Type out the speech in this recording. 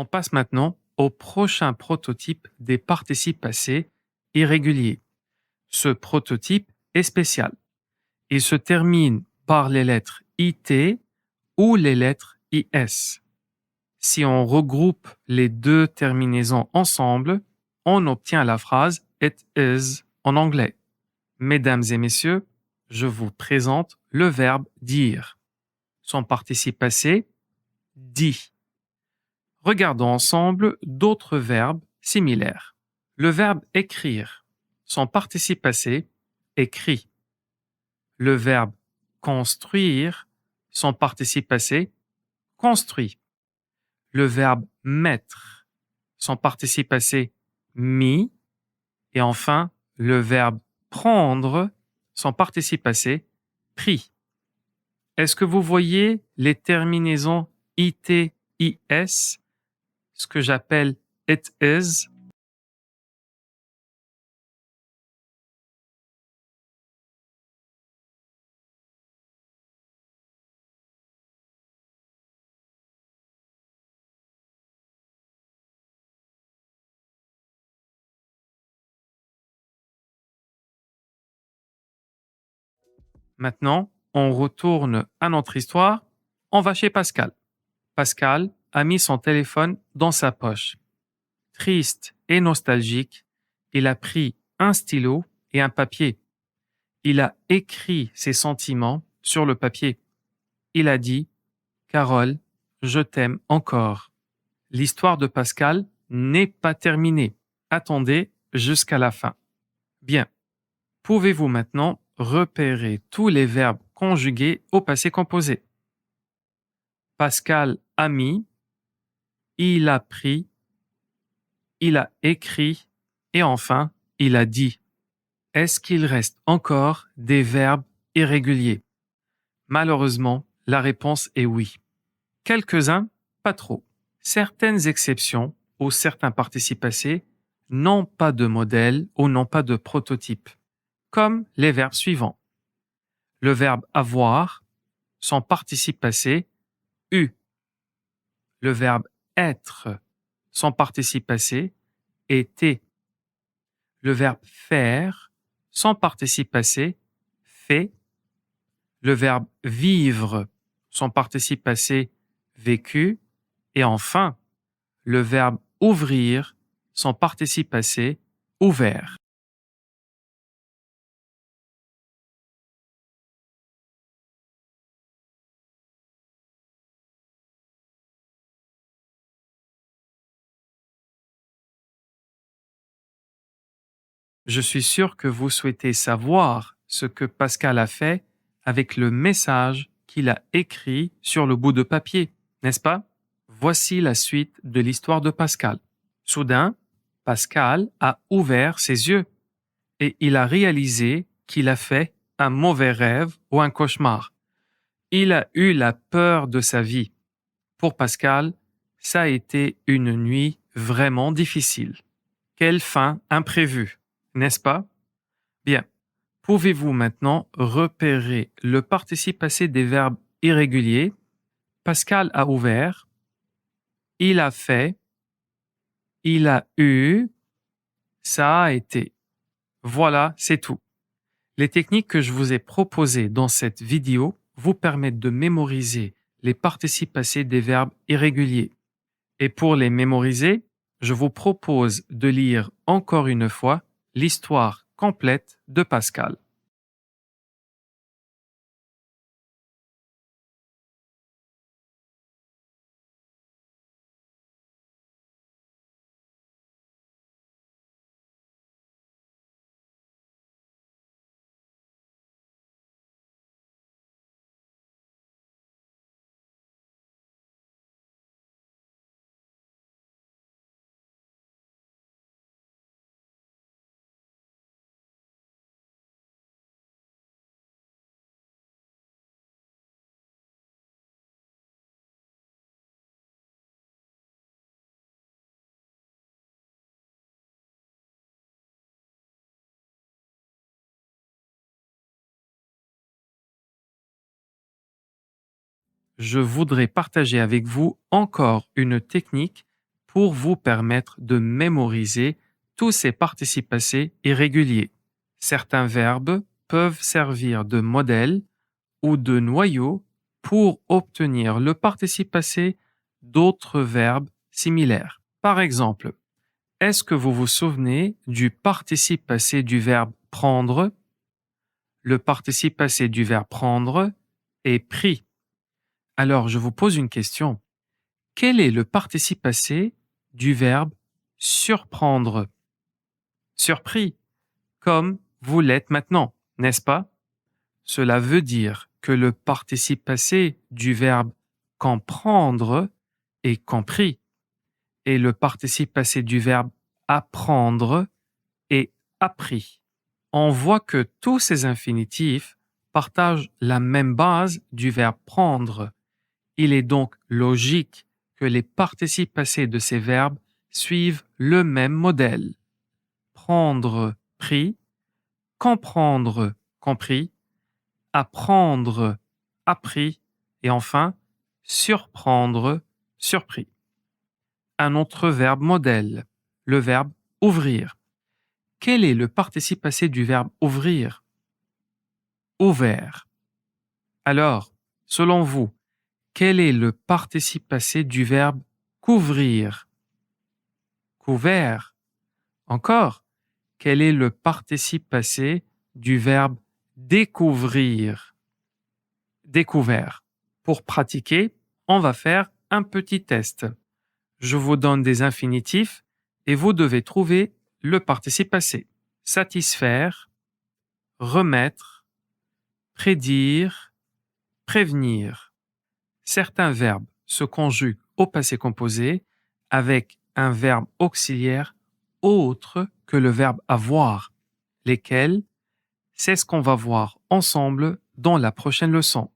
On passe maintenant au prochain prototype des participes passés irréguliers. Ce prototype est spécial. Il se termine par les lettres IT ou les lettres IS. Si on regroupe les deux terminaisons ensemble, on obtient la phrase it is en anglais. Mesdames et messieurs, je vous présente le verbe dire. Son participe passé, dit. Regardons ensemble d'autres verbes similaires. Le verbe écrire. Son participe passé, écrit. Le verbe construire. Son participe passé, construit. Le verbe mettre. Son participe passé, mis. Et enfin, le verbe prendre. Son participe passé, pris. Est-ce que vous voyez les terminaisons IT, IS, ce que j'appelle it is? Maintenant, on retourne à notre histoire. On va chez Pascal. Pascal a mis son téléphone dans sa poche. Triste et nostalgique, il a pris un stylo et un papier. Il a écrit ses sentiments sur le papier. Il a dit Carole, je t'aime encore. L'histoire de Pascal n'est pas terminée. Attendez jusqu'à la fin. Bien. Pouvez-vous maintenant repérer tous les verbes conjugués au passé composé? Pascal a mis, il a pris, il a écrit et enfin, il a dit. Est-ce qu'il reste encore des verbes irréguliers? Malheureusement, la réponse est oui. Quelques-uns, pas trop. Certaines exceptions ou certains participes passés n'ont pas de modèle ou n'ont pas de prototype, comme les verbes suivants. Le verbe avoir, son participe passé, eu. Le verbe être, son participe passé, été. Le verbe faire, son participe passé, fait. Le verbe vivre, son participe passé, vécu. Et enfin, le verbe ouvrir, son participe passé, ouvert. Je suis sûr que vous souhaitez savoir ce que Pascal a fait avec le message qu'il a écrit sur le bout de papier, n'est-ce pas? Voici la suite de l'histoire de Pascal. Soudain, Pascal a ouvert ses yeux et il a réalisé qu'il a fait un mauvais rêve ou un cauchemar. Il a eu la peur de sa vie. Pour Pascal, ça a été une nuit vraiment difficile. Quelle fin imprévue, n'est-ce pas? Bien. Pouvez-vous maintenant repérer le participe passé des verbes irréguliers? Pascal a ouvert, il a fait, il a eu, ça a été. Voilà, c'est tout. Les techniques que je vous ai proposées dans cette vidéo vous permettent de mémoriser les participes passés des verbes irréguliers. Et pour les mémoriser, je vous propose de lire encore une fois l'histoire complète de Pascal. Je voudrais partager avec vous encore une technique pour vous permettre de mémoriser tous ces participes passés irréguliers. Certains verbes peuvent servir de modèle ou de noyau pour obtenir le participe passé d'autres verbes similaires. Par exemple, est-ce que vous vous souvenez du participe passé du verbe prendre? Le participe passé du verbe prendre est pris. Alors, je vous pose une question. Quel est le participe passé du verbe surprendre? Surpris, comme vous l'êtes maintenant, n'est-ce pas? Cela veut dire que le participe passé du verbe comprendre est compris et le participe passé du verbe apprendre est appris. On voit que tous ces infinitifs partagent la même base du verbe prendre. Il est donc logique que les participes passés de ces verbes suivent le même modèle. Prendre, pris, comprendre, compris, apprendre, appris et enfin surprendre, surpris. Un autre verbe modèle, le verbe ouvrir. Quel est le participe passé du verbe ouvrir? Ouvert. Alors, selon vous, quel est le participe passé du verbe couvrir? Couvert. Encore, quel est le participe passé du verbe découvrir? Découvert. Pour pratiquer, on va faire un petit test. Je vous donne des infinitifs et vous devez trouver le participe passé. Satisfaire, remettre, prédire, prévenir. Certains verbes se conjuguent au passé composé avec un verbe auxiliaire autre que le verbe avoir. Lesquels? C'est ce qu'on va voir ensemble dans la prochaine leçon.